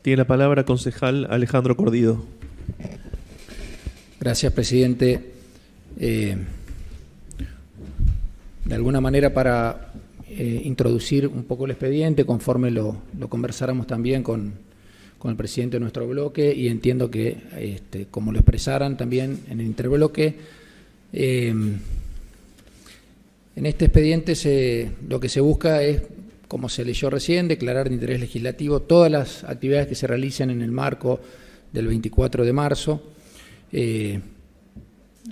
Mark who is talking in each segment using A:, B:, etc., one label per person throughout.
A: Tiene la palabra concejal Alejandro Cordido.
B: Gracias, presidente. De alguna manera, para introducir un poco el expediente, conforme lo conversáramos también con el presidente de nuestro bloque, y entiendo que, como lo expresaran también en el interbloque, en este expediente lo que se busca es, como se leyó recién, declarar de interés legislativo todas las actividades que se realicen en el marco del 24 de marzo.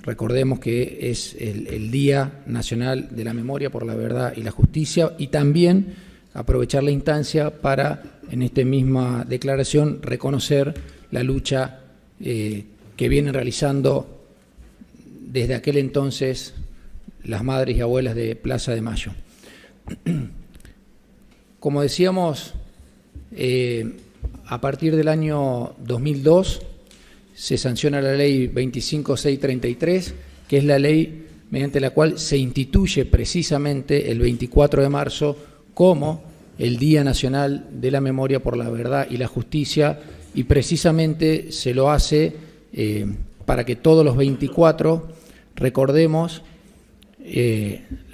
B: Recordemos que es el Día Nacional de la Memoria por la Verdad y la Justicia, y también aprovechar la instancia para, en esta misma declaración, reconocer la lucha que vienen realizando desde aquel entonces las madres y abuelas de Plaza de Mayo. Como decíamos, a partir del año 2002 se sanciona la ley 25633, que es la ley mediante la cual se instituye precisamente el 24 de marzo como el Día Nacional de la Memoria por la Verdad y la Justicia, y precisamente se lo hace para que todos los 24 recordemos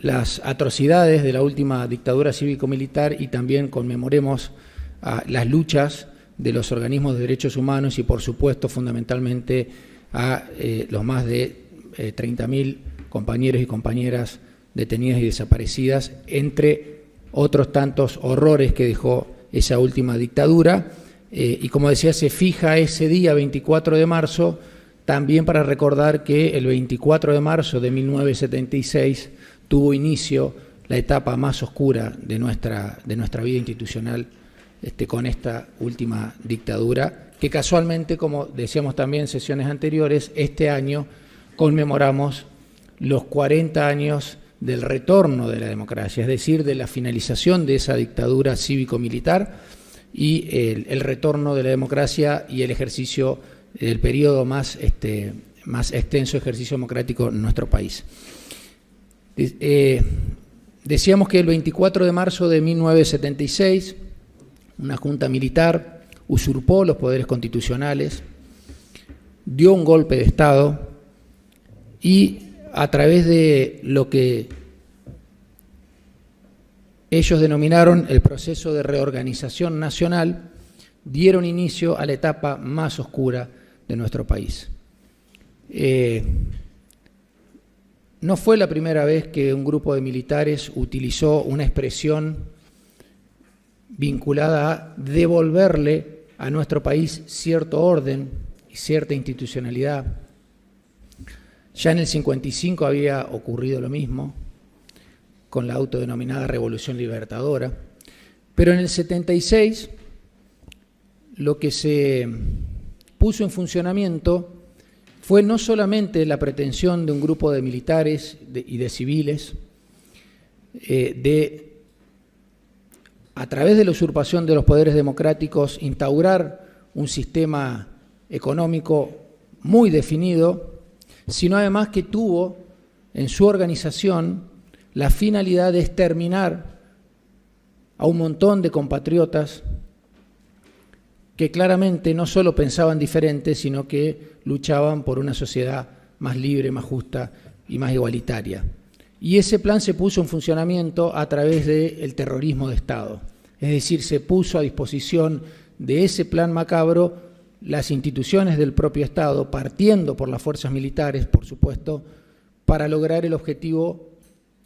B: las atrocidades de la última dictadura cívico-militar, y también conmemoremos las luchas de los organismos de derechos humanos y, por supuesto, fundamentalmente a los más de 30.000 compañeros y compañeras detenidas y desaparecidas, entre otros tantos horrores que dejó esa última dictadura. Y como decía, se fija ese día 24 de marzo también para recordar que el 24 de marzo de 1976 tuvo inicio la etapa más oscura de nuestra vida institucional, con esta última dictadura, que casualmente, como decíamos también en sesiones anteriores, este año conmemoramos los 40 años del retorno de la democracia, es decir, de la finalización de esa dictadura cívico-militar y el retorno de la democracia y el ejercicio del periodo más extenso ejercicio democrático en nuestro país. Decíamos que el 24 de marzo de 1976, una junta militar usurpó los poderes constitucionales, dio un golpe de Estado y, a través de lo que ellos denominaron el proceso de reorganización nacional, dieron inicio a la etapa más oscura de nuestro país. No fue la primera vez que un grupo de militares utilizó una expresión vinculada a devolverle a nuestro país cierto orden y cierta institucionalidad. Ya en el 55 había ocurrido lo mismo con la autodenominada Revolución Libertadora, pero en el 76 lo que se puso en funcionamiento fue no solamente la pretensión de un grupo de militares y de civiles a través de la usurpación de los poderes democráticos, instaurar un sistema económico muy definido, sino además que tuvo en su organización la finalidad de exterminar a un montón de compatriotas que claramente no solo pensaban diferente, sino que luchaban por una sociedad más libre, más justa y más igualitaria. Y ese plan se puso en funcionamiento a través del terrorismo de Estado. Es decir, se puso a disposición de ese plan macabro las instituciones del propio Estado, partiendo por las fuerzas militares, por supuesto, para lograr el objetivo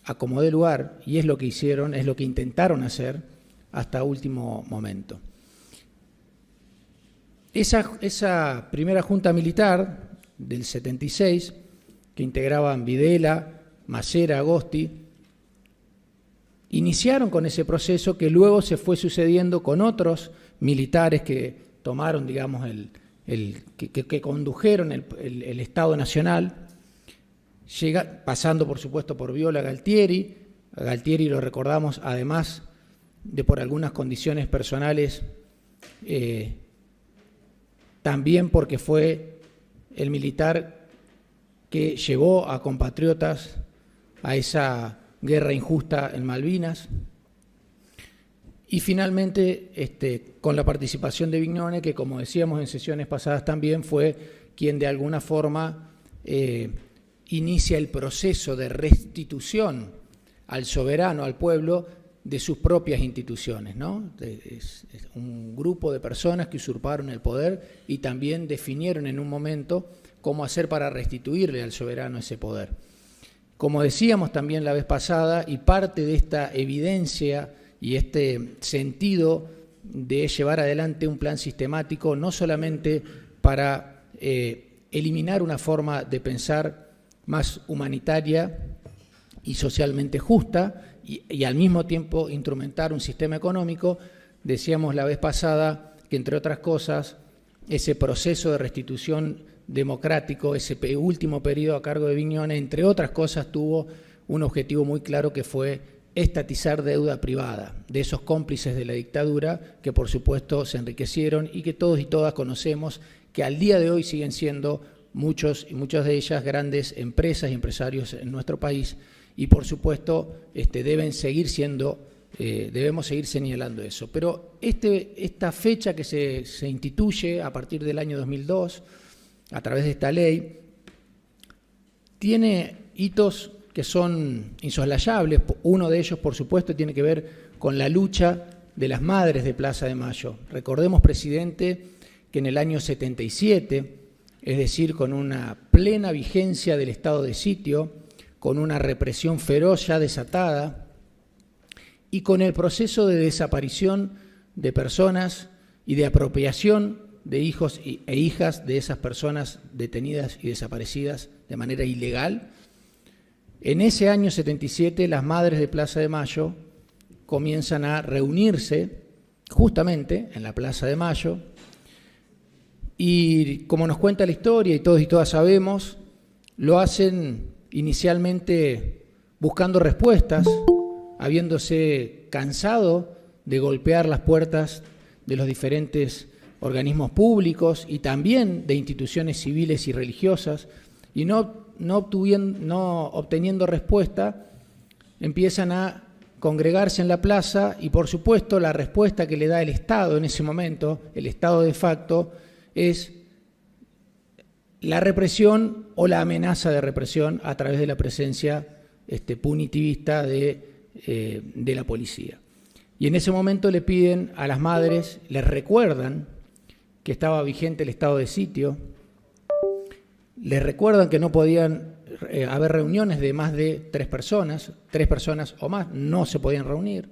B: a como dé lugar, y es lo que hicieron, es lo que intentaron hacer hasta último momento. Esa primera junta militar del 76, que integraban Videla, Macera, Agosti, iniciaron con ese proceso que luego se fue sucediendo con otros militares que tomaron, digamos, que condujeron el Estado Nacional, pasando por supuesto por Viola Galtieri. A Galtieri lo recordamos además de por algunas condiciones personales, también porque fue el militar que llevó a compatriotas a esa guerra injusta en Malvinas. Y finalmente, con la participación de Vignone, que como decíamos en sesiones pasadas también fue quien de alguna forma inicia el proceso de restitución al soberano, al pueblo, de sus propias instituciones, ¿no? Es un grupo de personas que usurparon el poder y también definieron en un momento cómo hacer para restituirle al soberano ese poder. Como decíamos también la vez pasada, y parte de esta evidencia y este sentido de llevar adelante un plan sistemático, no solamente para eliminar una forma de pensar más humanitaria y socialmente justa, y al mismo tiempo instrumentar un sistema económico, decíamos la vez pasada que, entre otras cosas, ese proceso de restitución democrático, ese último periodo a cargo de Vignone, entre otras cosas, tuvo un objetivo muy claro que fue estatizar deuda privada de esos cómplices de la dictadura que, por supuesto, se enriquecieron y que todos y todas conocemos que al día de hoy siguen siendo muchos y muchas de ellas grandes empresas y empresarios en nuestro país. Y por supuesto debemos seguir señalando eso. Pero esta fecha que se instituye a partir del año 2002, a través de esta ley, tiene hitos que son insoslayables. Uno de ellos, por supuesto, tiene que ver con la lucha de las madres de Plaza de Mayo. Recordemos, presidente, que en el año 77, es decir, con una plena vigencia del estado de sitio, con una represión feroz ya desatada y con el proceso de desaparición de personas y de apropiación de hijos e hijas de esas personas detenidas y desaparecidas de manera ilegal, en ese año 77 las madres de Plaza de Mayo comienzan a reunirse justamente en la Plaza de Mayo y, como nos cuenta la historia y todos y todas sabemos, lo hacen inicialmente buscando respuestas, habiéndose cansado de golpear las puertas de los diferentes organismos públicos y también de instituciones civiles y religiosas, y no obteniendo respuesta, empiezan a congregarse en la plaza y, por supuesto, la respuesta que le da el Estado en ese momento, el Estado de facto, es la represión o la amenaza de represión a través de la presencia punitivista de la policía. Y en ese momento le piden a las madres, les recuerdan que estaba vigente el estado de sitio, les recuerdan que no podían haber reuniones de más de 3 personas o más, no se podían reunir,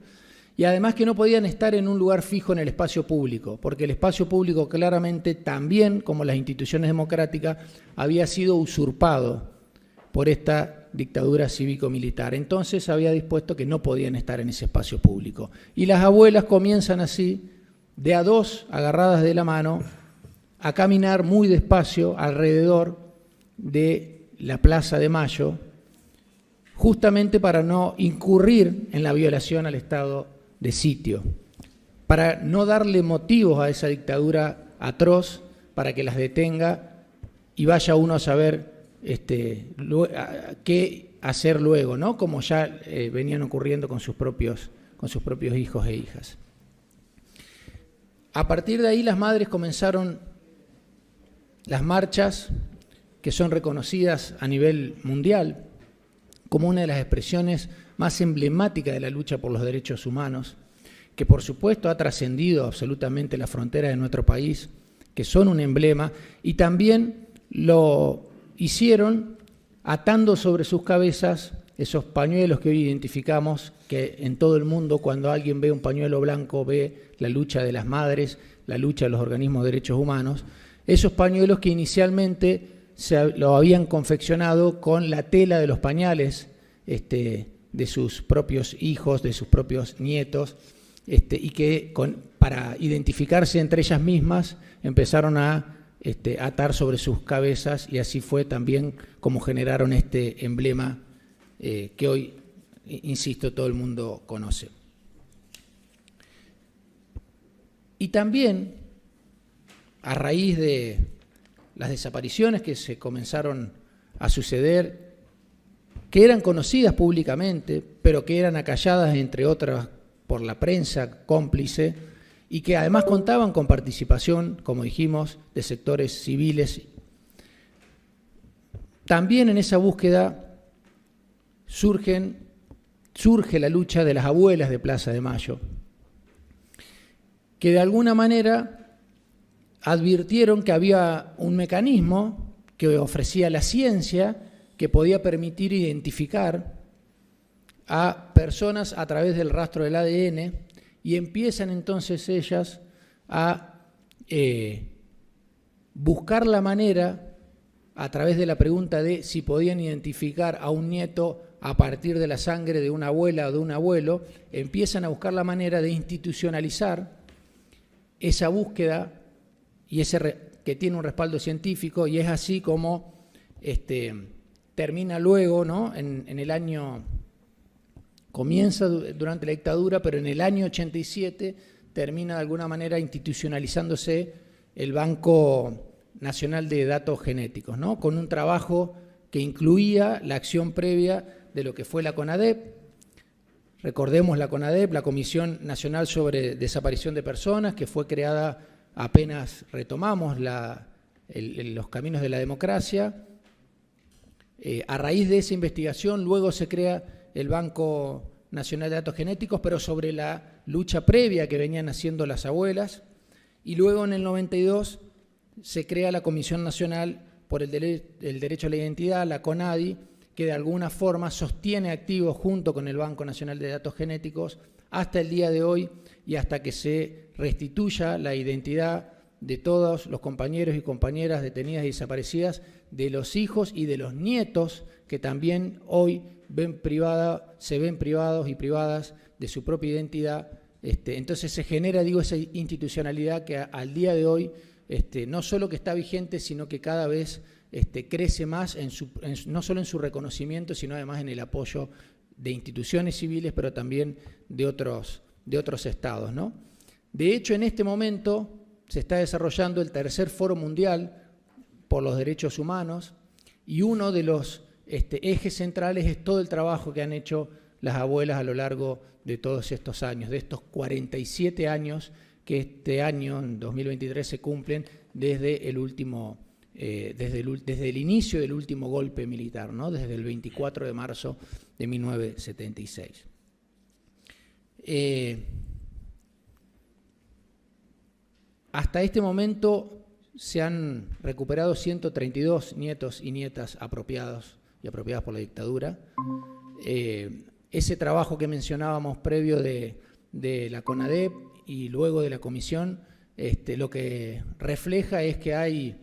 B: y además que no podían estar en un lugar fijo en el espacio público, porque el espacio público claramente también, como las instituciones democráticas, había sido usurpado por esta dictadura cívico-militar. Entonces había dispuesto que no podían estar en ese espacio público. Y las abuelas comienzan así, de a dos, agarradas de la mano, a caminar muy despacio alrededor de la Plaza de Mayo, justamente para no incurrir en la violación al estado de sitio, para no darle motivos a esa dictadura atroz para que las detenga y vaya uno a saber qué hacer luego, ¿no? Como ya venían ocurriendo con sus propios hijos e hijas. A partir de ahí las madres comenzaron las marchas que son reconocidas a nivel mundial como una de las expresiones más emblemáticas de la lucha por los derechos humanos, que por supuesto ha trascendido absolutamente las fronteras de nuestro país, que son un emblema, y también lo hicieron atando sobre sus cabezas esos pañuelos que hoy identificamos, que en todo el mundo cuando alguien ve un pañuelo blanco ve la lucha de las madres, la lucha de los organismos de derechos humanos, esos pañuelos que inicialmente lo habían confeccionado con la tela de los pañales de sus propios hijos, de sus propios nietos, y que para identificarse entre ellas mismas empezaron a atar sobre sus cabezas, y así fue también como generaron este emblema que hoy, insisto, todo el mundo conoce. Y también, a raíz de las desapariciones que se comenzaron a suceder, que eran conocidas públicamente, pero que eran acalladas, entre otras, por la prensa cómplice, y que además contaban con participación, como dijimos, de sectores civiles. También en esa búsqueda surge la lucha de las abuelas de Plaza de Mayo, que de alguna manera advirtieron que había un mecanismo que ofrecía la ciencia que podía permitir identificar a personas a través del rastro del ADN, y empiezan entonces ellas a buscar la manera, a través de la pregunta de si podían identificar a un nieto a partir de la sangre de una abuela o de un abuelo, empiezan a buscar la manera de institucionalizar esa búsqueda y que tiene un respaldo científico, y es así como termina luego, ¿no? En el año, comienza durante la dictadura, pero en el año 87 termina de alguna manera institucionalizándose el Banco Nacional de Datos Genéticos, ¿no? Con un trabajo que incluía la acción previa de lo que fue la CONADEP. Recordemos la CONADEP, la Comisión Nacional sobre Desaparición de Personas, que fue creada apenas retomamos los caminos de la democracia. A raíz de esa investigación luego se crea el Banco Nacional de Datos Genéticos, pero sobre la lucha previa que venían haciendo las abuelas, y luego en el 92 se crea la Comisión Nacional por el Derecho a la Identidad, la CONADI, que de alguna forma sostiene activos junto con el Banco Nacional de Datos Genéticos hasta el día de hoy, y hasta que se restituya la identidad de todos los compañeros y compañeras detenidas y desaparecidas, de los hijos y de los nietos que también hoy se ven privados y privadas de su propia identidad. Entonces se genera, esa institucionalidad que al día de hoy no solo que está vigente, sino que cada vez crece más, no solo en su reconocimiento, sino además en el apoyo de instituciones civiles, pero también de otros estados, ¿no? De hecho, en este momento se está desarrollando el tercer Foro Mundial por los Derechos Humanos, y uno de los ejes centrales es todo el trabajo que han hecho las abuelas a lo largo de todos estos años, de estos 47 años que este año, en 2023, se cumplen desde el inicio del último golpe militar, ¿no? Desde el 24 de marzo de 1976. Hasta este momento se han recuperado 132 nietos y nietas apropiadas por la dictadura. Ese trabajo que mencionábamos previo de la CONADEP y luego de la comisión, lo que refleja es que hay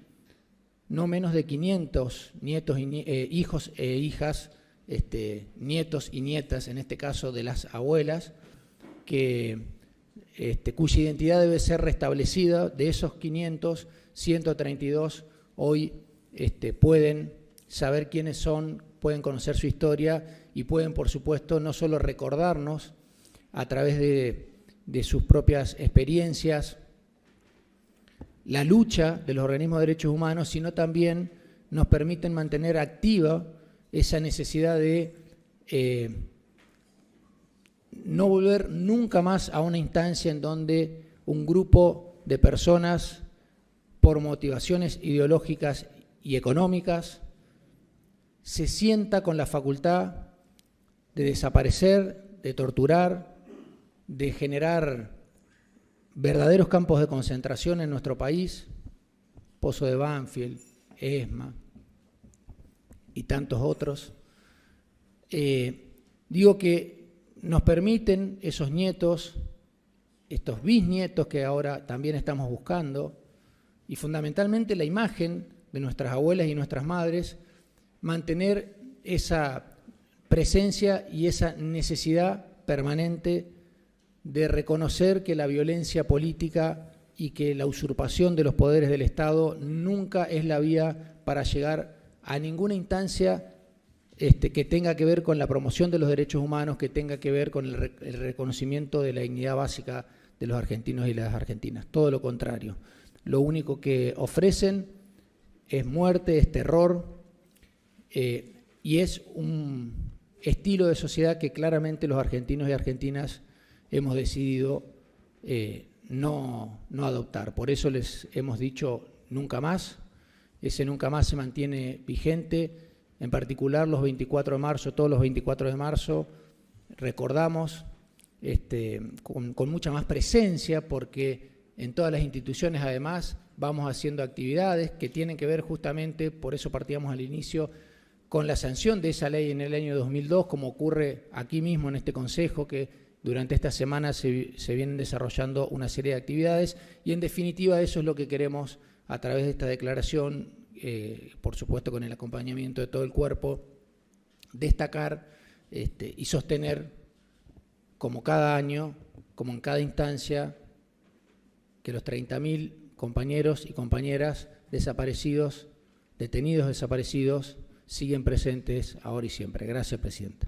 B: no menos de 500 nietos hijos e hijas, nietos y nietas, en este caso de las abuelas, cuya identidad debe ser restablecida. De esos 500, 132 hoy pueden saber quiénes son, pueden conocer su historia y pueden, por supuesto, no solo recordarnos a través de sus propias experiencias la lucha de los organismos de derechos humanos, sino también nos permiten mantener activa esa necesidad de no volver nunca más a una instancia en donde un grupo de personas, por motivaciones ideológicas y económicas, se sienta con la facultad de desaparecer, de torturar, de generar verdaderos campos de concentración en nuestro país, Pozo de Banfield, ESMA y tantos otros. Digo que nos permiten esos nietos, estos bisnietos que ahora también estamos buscando, y fundamentalmente la imagen de nuestras abuelas y nuestras madres, mantener esa presencia y esa necesidad permanente de reconocer que la violencia política y que la usurpación de los poderes del Estado nunca es la vía para llegar a ninguna instancia que tenga que ver con la promoción de los derechos humanos, que tenga que ver con el reconocimiento de la dignidad básica de los argentinos y las argentinas. Todo lo contrario. Lo único que ofrecen es muerte, es terror, y es un estilo de sociedad que claramente los argentinos y argentinas hemos decidido no adoptar. Por eso les hemos dicho nunca más. Ese nunca más se mantiene vigente. En particular los 24 de marzo, todos los 24 de marzo, recordamos con mucha más presencia, porque en todas las instituciones además vamos haciendo actividades que tienen que ver justamente, por eso partíamos al inicio, con la sanción de esa ley en el año 2002, como ocurre aquí mismo en este Consejo, que durante esta semana se vienen desarrollando una serie de actividades, y en definitiva eso es lo que queremos a través de esta declaración, por supuesto con el acompañamiento de todo el cuerpo, destacar y sostener, como cada año, como en cada instancia, que los 30.000 compañeros y compañeras desaparecidos, detenidos desaparecidos, siguen presentes ahora y siempre. Gracias, Presidenta.